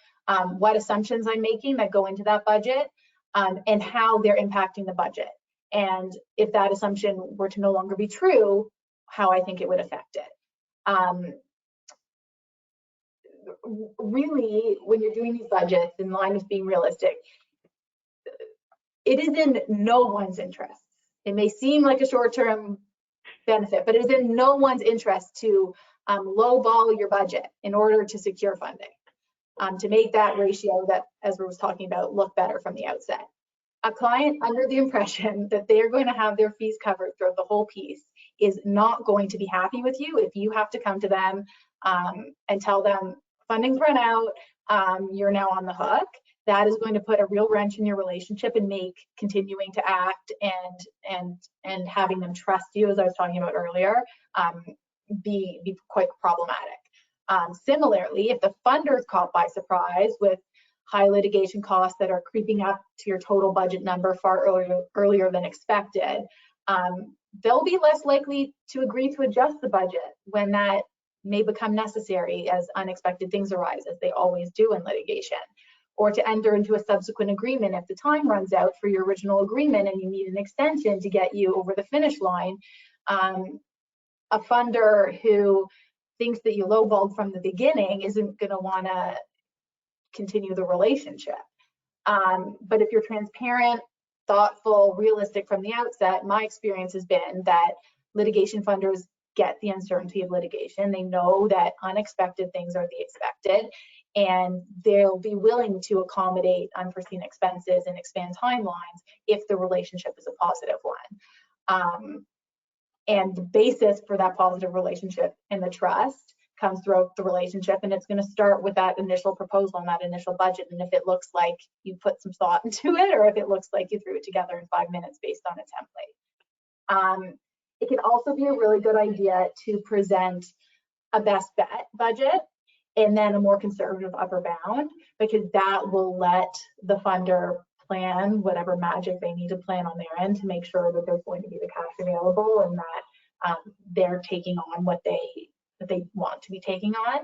what assumptions I'm making that go into that budget, and how they're impacting the budget. And if that assumption were to no longer be true, how I think it would affect it. Really, when you're doing these budgets, in line with being realistic, it is in no one's interest. It may seem like a short-term benefit, but it is in no one's interest to lowball your budget in order to secure funding, to make that ratio that Ezra was talking about look better from the outset. A client under the impression that they're going to have their fees covered throughout the whole piece is not going to be happy with you if you have to come to them and tell them funding's run out, you're now on the hook. That is going to put a real wrench in your relationship and make continuing to act and having them trust you, as I was talking about earlier, be quite problematic. Similarly, if the funder is caught by surprise with high litigation costs that are creeping up to your total budget number far earlier than expected, they'll be less likely to agree to adjust the budget when that may become necessary as unexpected things arise, as they always do in litigation, or to enter into a subsequent agreement if the time runs out for your original agreement and you need an extension to get you over the finish line. A funder who thinks that you lowballed from the beginning isn't going to want to continue the relationship. But if you're transparent, thoughtful, realistic from the outset, my experience has been that litigation funders get the uncertainty of litigation. They know that unexpected things are the expected, and they'll be willing to accommodate unforeseen expenses and expand timelines if the relationship is a positive one. And the basis for that positive relationship and the trust comes throughout the relationship, and it's going to start with that initial proposal and that initial budget. And if it looks like you put some thought into it, or if it looks like you threw it together in 5 minutes based on a template. It can also be a really good idea to present a best bet budget and then a more conservative upper bound, because that will let the funder plan whatever magic they need to plan on their end to make sure that there's going to be the cash available and that they're taking on what they want to be taking on.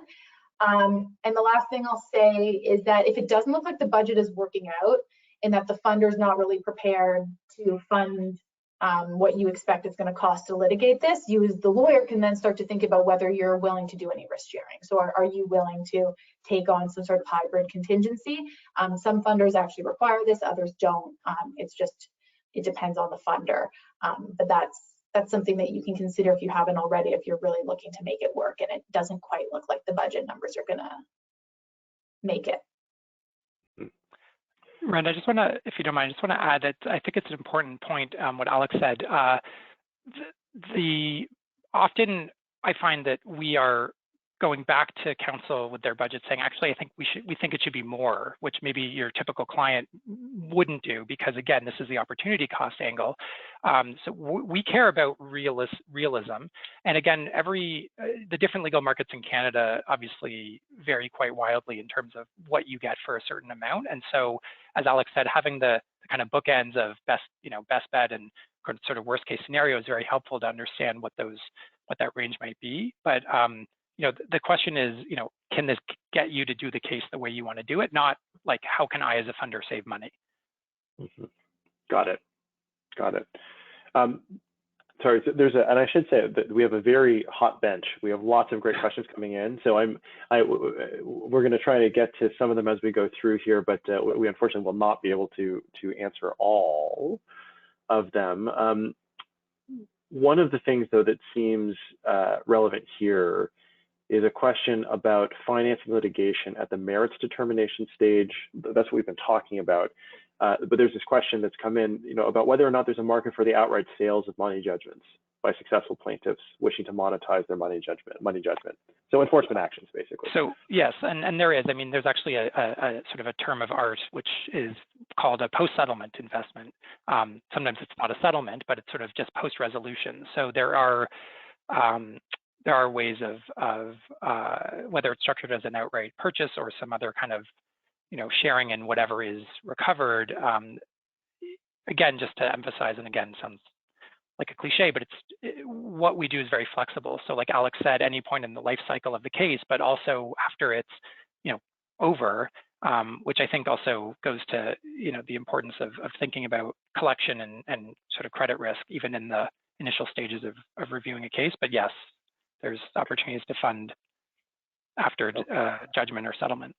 And the last thing I'll say is that if it doesn't look like the budget is working out and that the funder is not really prepared to fund what you expect it's going to cost to litigate this, you as the lawyer can then start to think about whether you're willing to do any risk sharing. So are you willing to take on some sort of hybrid contingency? Some funders actually require this, others don't. It depends on the funder. But that's something that you can consider if you haven't already, if you're really looking to make it work and it doesn't quite look like the budget numbers are going to make it. Rand, I just want to, if you don't mind, I just want to add that I think it's an important point, what Alex said. Often I find that we are going back to counsel with their budget saying, actually, I think we think it should be more, which maybe your typical client wouldn't do, because again, this is the opportunity cost angle. So we care about realism. And again, the different legal markets in Canada obviously vary quite wildly in terms of what you get for a certain amount. And so, as Alex said, having the kind of bookends of best bet and sort of worst case scenario is very helpful to understand what that range might be. But the question is, can this get you to do the case the way you want to do it? Not like, how can I as a funder save money? Mm-hmm. Got it. Sorry, and I should say that we have a very hot bench. We have lots of great questions coming in. So we're going to try to get to some of them as we go through here, but we unfortunately will not be able to answer all of them. One of the things, though, that seems relevant here is a question about financing litigation at the merits determination stage. That's what we've been talking about. But there's this question that's come in, about whether or not there's a market for the outright sales of money judgments by successful plaintiffs wishing to monetize their money judgment. So enforcement actions, basically. So yes, and there is. I mean, there's actually a sort of a term of art which is called a post-settlement investment. Sometimes it's not a settlement, but it's sort of just post-resolution. So there are ways of whether it's structured as an outright purchase or some other kind of sharing in whatever is recovered. Again, just to emphasize, and again, sounds like a cliche, but what we do is very flexible. So like Alex said, any point in the life cycle of the case, but also after it's over, which I think also goes to the importance of thinking about collection and sort of credit risk, even in the initial stages of reviewing a case. But yes, there's opportunities to fund after judgment or settlement.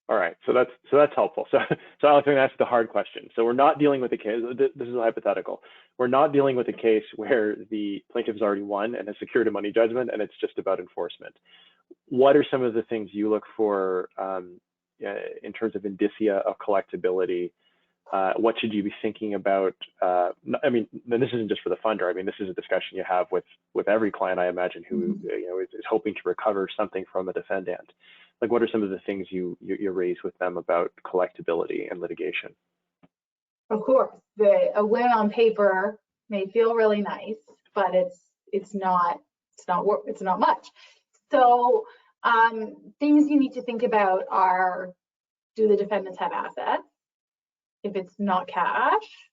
All right, so that's helpful. So Alex, I'm going to ask the hard question. So we're not dealing with a case. This is a hypothetical. We're not dealing with a case where the plaintiff has already won and has secured a money judgment, and it's just about enforcement. What are some of the things you look for in terms of indicia of collectability? What should you be thinking about? I mean, this isn't just for the funder. I mean, this is a discussion you have with every client, I imagine, who is hoping to recover something from a defendant. Like, what are some of the things you raise with them about collectability and litigation? Of course, a win on paper may feel really nice, but it's not much. So things you need to think about are: do the defendants have assets? If it's not cash,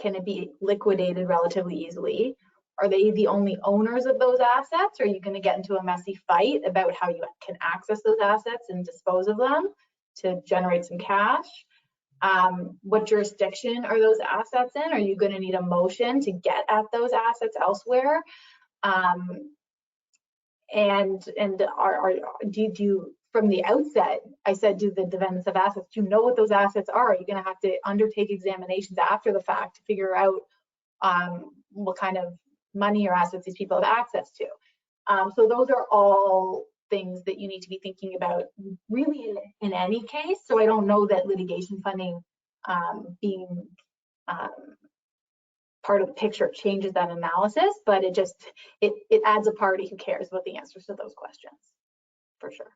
can it be liquidated relatively easily? Are they the only owners of those assets? Or are you going to get into a messy fight about how you can access those assets and dispose of them to generate some cash? What jurisdiction are those assets in? Are you going to need a motion to get at those assets elsewhere? And do you, from the outset, I said, do the defendants have assets? Do you know what those assets are? Are you going to have to undertake examinations after the fact to figure out what kind of money or assets these people have access to? So those are all things that you need to be thinking about really in any case. So I don't know that litigation funding being part of the picture changes that analysis, but it adds a party who cares about the answers to those questions, for sure.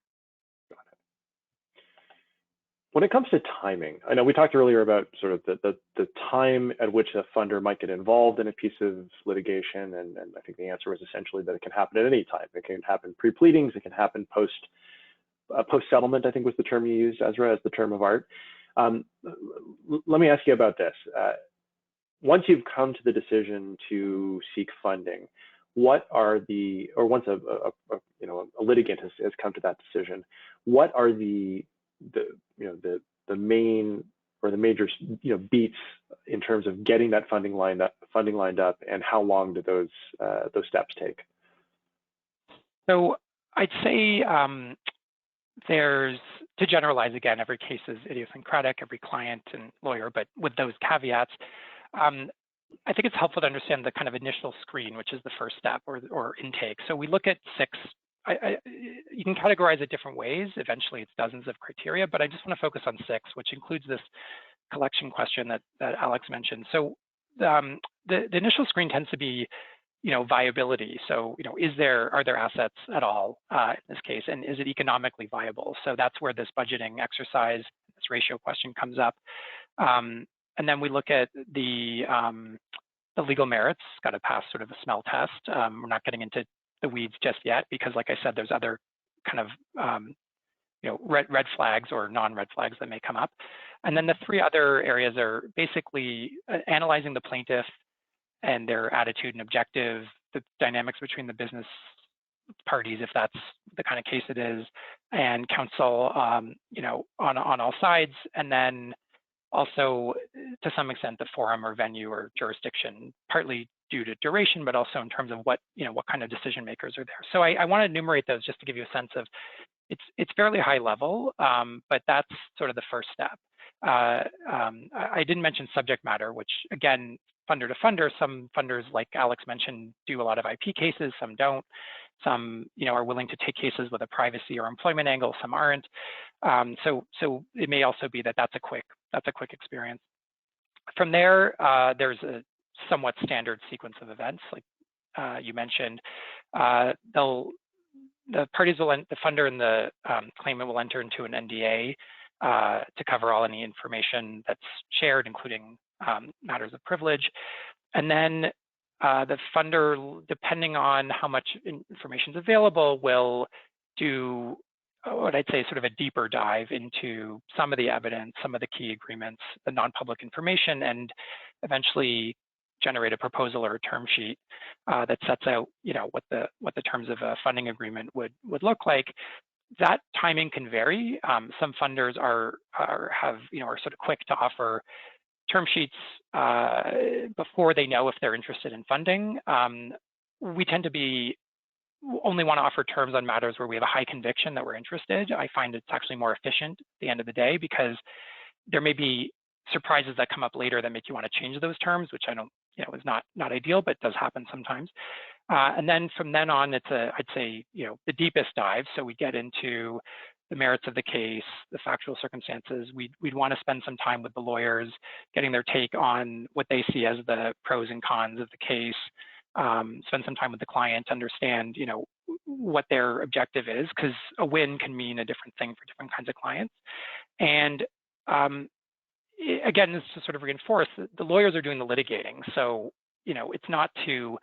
When it comes to timing, I know we talked earlier about sort of the time at which a funder might get involved in a piece of litigation, and I think the answer was essentially that it can happen at any time. It can happen pre-pleadings, it can happen post-settlement, I think was the term you used, Ezra, as the term of art. Let me ask you about this. Once you've come to the decision to seek funding, what are the, or once a litigant has come to that decision, what are the main or the major beats in terms of getting that funding lined up, and how long do those steps take? So I'd say there's, to generalize again, every case is idiosyncratic, every client and lawyer, but with those caveats, I think it's helpful to understand the kind of initial screen, which is the first step, or intake. So we look at 6. You can categorize it different ways. Eventually, it's dozens of criteria, but I just want to focus on 6, which includes this collection question that Alex mentioned. So the initial screen tends to be, viability. So, are there assets at all in this case, and is it economically viable? So that's where this budgeting exercise, this ratio question comes up. And then we look at the legal merits, got to pass sort of a smell test. We're not getting into the weeds just yet, because like I said, there's other kind of, red flags or non-red flags that may come up. And then the 3 other areas are basically analyzing the plaintiff and their attitude and objective, the dynamics between the business parties, if that's the kind of case it is, and counsel, on all sides. And then also, to some extent, the forum or venue or jurisdiction, partly due to duration, but also in terms of what kind of decision makers are there. So I want to enumerate those just to give you a sense of, it's fairly high level, but that's sort of the first step. I didn't mention subject matter, which again, funder to funder, some funders, like Alex mentioned, do a lot of IP cases, some don't. Some, are willing to take cases with a privacy or employment angle, some aren't. So it may also be that that's a quick experience. From there, there's a somewhat standard sequence of events, like you mentioned. The parties will, the funder and the claimant will enter into an NDA to cover all any information that's shared, including matters of privilege. And then the funder, depending on how much information is available, will do what I'd say sort of a deeper dive into some of the evidence, some of the key agreements, the non-public information, and eventually generate a proposal or a term sheet that sets out, what the terms of a funding agreement would look like. That timing can vary. Some funders are sort of quick to offer term sheets before they know if they're interested in funding. We tend to only want to offer terms on matters where we have a high conviction that we're interested. I find it's actually more efficient at the end of the day, because there may be surprises that come up later that make you want to change those terms, which I don't, is not ideal, but does happen sometimes. And then from then on, it's I'd say, the deepest dive. So we get into the merits of the case, the factual circumstances. We'd want to spend some time with the lawyers, getting their take on what they see as the pros and cons of the case. Spend some time with the client to understand, what their objective is, because a win can mean a different thing for different kinds of clients. And again, this to sort of reinforce that the lawyers are doing the litigating. So, it's not to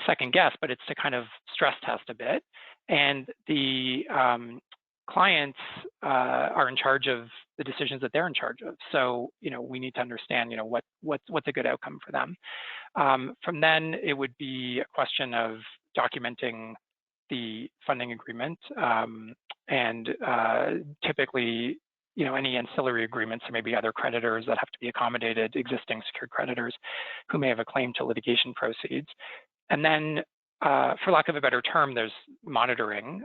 second guess, but it's to kind of stress test a bit. And the clients are in charge of the decisions that they're in charge of. So, we need to understand, what's a good outcome for them. From then, it would be a question of documenting the funding agreement, and typically, any ancillary agreements, or maybe other creditors that have to be accommodated, existing secured creditors who may have a claim to litigation proceeds. And then, for lack of a better term, there's monitoring,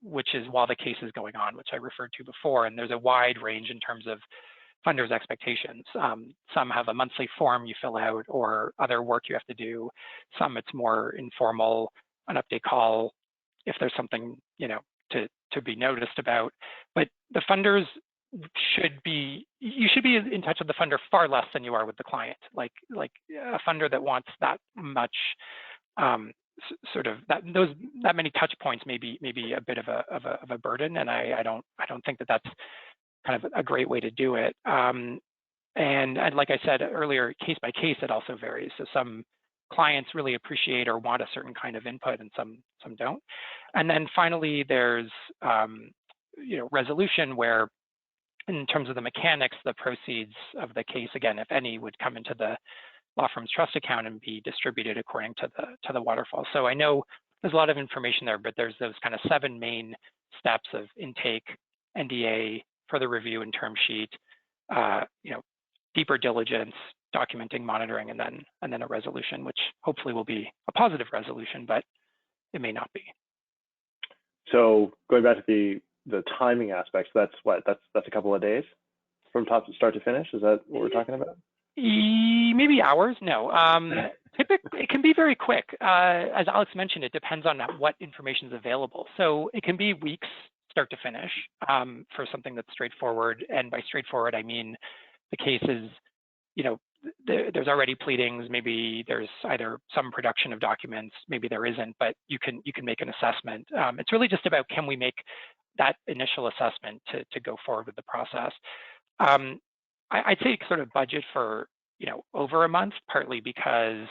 which is while the case is going on, which I referred to before, and there's a wide range in terms of funders' expectations. Some have a monthly form you fill out, or other work you have to do. Some it's more informal, an update call if there's something, you know, to be noticed about. But the funders you should be in touch with the funder far less than you are with the client. Like a funder that wants that much sort of that many touch points may be a bit of a burden, and I don't think that that's kind of a great way to do it. And like I said earlier, case by case, it also varies. So some clients really appreciate or want a certain kind of input, and some don't. And then finally, there's you know, resolution, where in terms of the mechanics, the proceeds of the case, again, if any, would come into the law firm's trust account and be distributed according to the waterfall. So I know there's a lot of information there, but there's those kind of 7 main steps of intake, NDA, further review and term sheet, you know, deeper diligence, documenting, monitoring, and then a resolution, which hopefully will be a positive resolution, but it may not be. So going back to the timing aspects, that's a couple of days from start to finish. Is that what we're talking about? Maybe hours. No. Typically, it can be very quick. As Alex mentioned, it depends on what information is available. So it can be weeks, start to finish, for something that's straightforward. And by straightforward, I mean the case is, you know, there's already pleadings. Maybe there's either some production of documents, maybe there isn't, but you can make an assessment. It's really just about, can we make that initial assessment to go forward with the process. I'd say sort of budget for, you know, over a month, partly because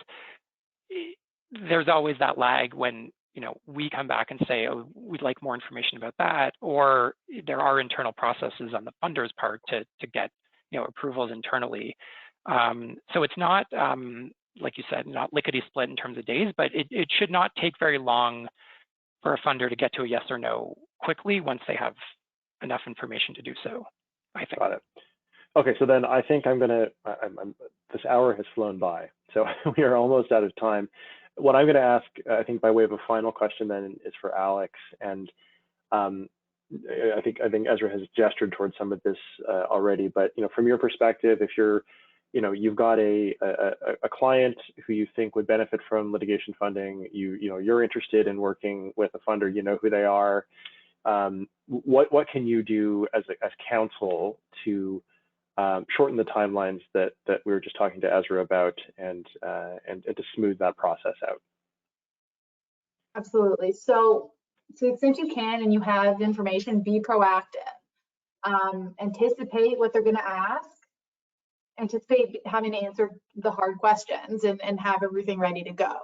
there's always that lag when, you know, we come back and say, oh, we'd like more information about that, or there are internal processes on the funder's part to get, you know, approvals internally. So it's not, like you said, not lickety split in terms of days, but it should not take very long for a funder to get to a yes or no quickly once they have enough information to do so, I think. Got it. Okay, so then I think this hour has flown by, so we are almost out of time. What I'm going to ask, I think, by way of a final question then, is for Alex, and I think Ezra has gestured towards some of this already. But you know, from your perspective, if you're, you know, you've got a client who you think would benefit from litigation funding, you know, you're interested in working with a funder, you know who they are. What can you do as counsel to shorten the timelines that we were just talking to Ezra about, and to smooth that process out? Absolutely. So to the extent you can and you have information, be proactive. Anticipate what they're going to ask. Anticipate having to answer the hard questions and have everything ready to go.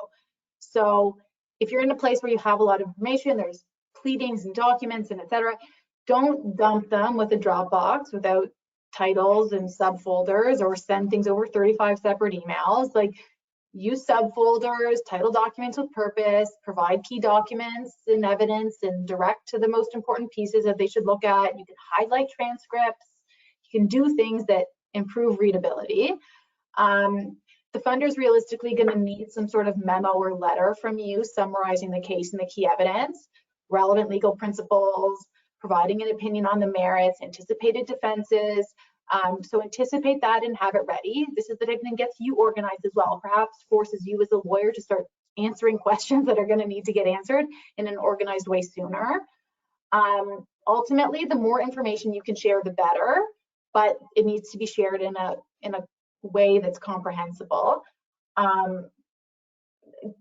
So if you're in a place where you have a lot of information, there's pleadings and documents and etc., don't dump them with a Dropbox without titles and subfolders, or send things over 35 separate emails. Like, use subfolders, title documents with purpose, provide key documents and evidence, and direct to the most important pieces that they should look at. You can highlight transcripts. You can do things that improve readability. The funder is realistically going to need some sort of memo or letter from you summarizing the case and the key evidence, relevant legal principles, providing an opinion on the merits, anticipated defenses. So anticipate that and have it ready. This is the type of thing that gets you organized as well, perhaps forces you as a lawyer to start answering questions that are going to need to get answered in an organized way sooner. Ultimately, the more information you can share, the better, but it needs to be shared in a way that's comprehensible.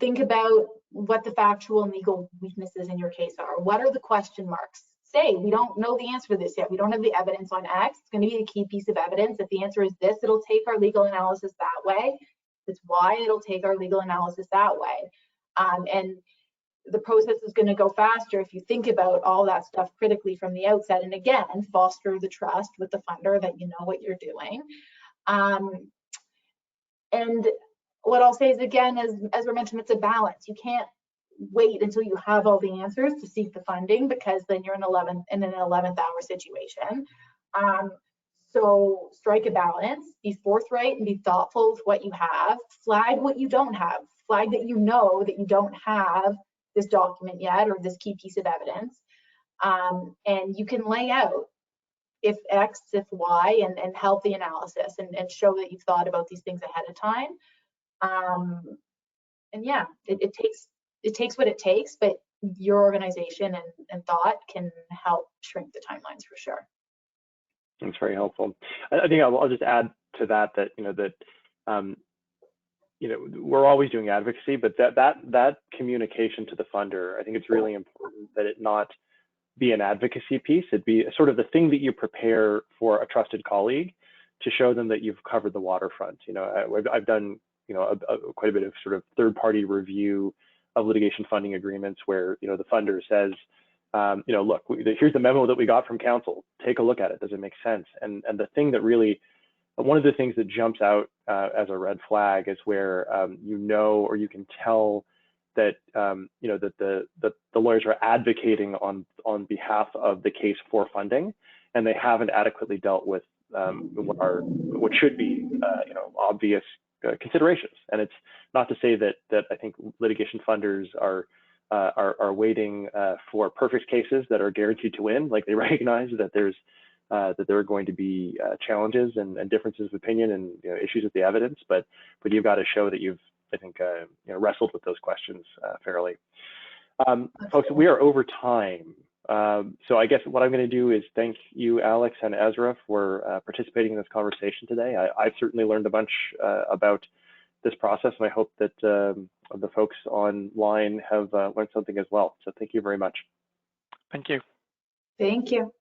Think about what the factual and legal weaknesses in your case are. What are the question marks? Say, we don't know the answer to this yet. We don't have the evidence on X. It's going to be a key piece of evidence. If the answer is this, it'll take our legal analysis that way. That's why it'll take our legal analysis that way. And the process is going to go faster if you think about all that stuff critically from the outset. And again, foster the trust with the funder that you know what you're doing. And what I'll say is, again, as we mentioned, it's a balance. You can't wait until you have all the answers to seek the funding, because then you're in an 11th hour situation. So strike a balance, be forthright and be thoughtful with what you have. Flag what you don't have. Flag that you know that you don't have this document yet, or this key piece of evidence. And you can lay out if X, if Y, and help the analysis and show that you've thought about these things ahead of time. And yeah, it takes what it takes, but your organization and thought can help shrink the timelines for sure. That's very helpful. I think I'll just add to that we're always doing advocacy, but that communication to the funder, I think it's really important that it not be an advocacy piece. It'd be sort of the thing that you prepare for a trusted colleague to show them that you've covered the waterfront. I've done quite a bit of sort of third-party review of litigation funding agreements where the funder says, look, here's the memo that we got from counsel. Take a look at it. Does it make sense? And the thing that really, one of the things that jumps out as a red flag is where or you can tell that that the lawyers are advocating on behalf of the case for funding, and they haven't adequately dealt with what should be obvious considerations. And it's not to say that I think litigation funders are waiting for perfect cases that are guaranteed to win. Like, they recognize that there are going to be challenges and differences of opinion and issues with the evidence, but you've got to show that you've, I think, wrestled with those questions fairly. Folks, we are over time. So I guess what I'm going to do is thank you, Alex and Ezra, for participating in this conversation today. I've certainly learned a bunch about this process, and I hope that the folks online have learned something as well. So thank you very much. Thank you. Thank you.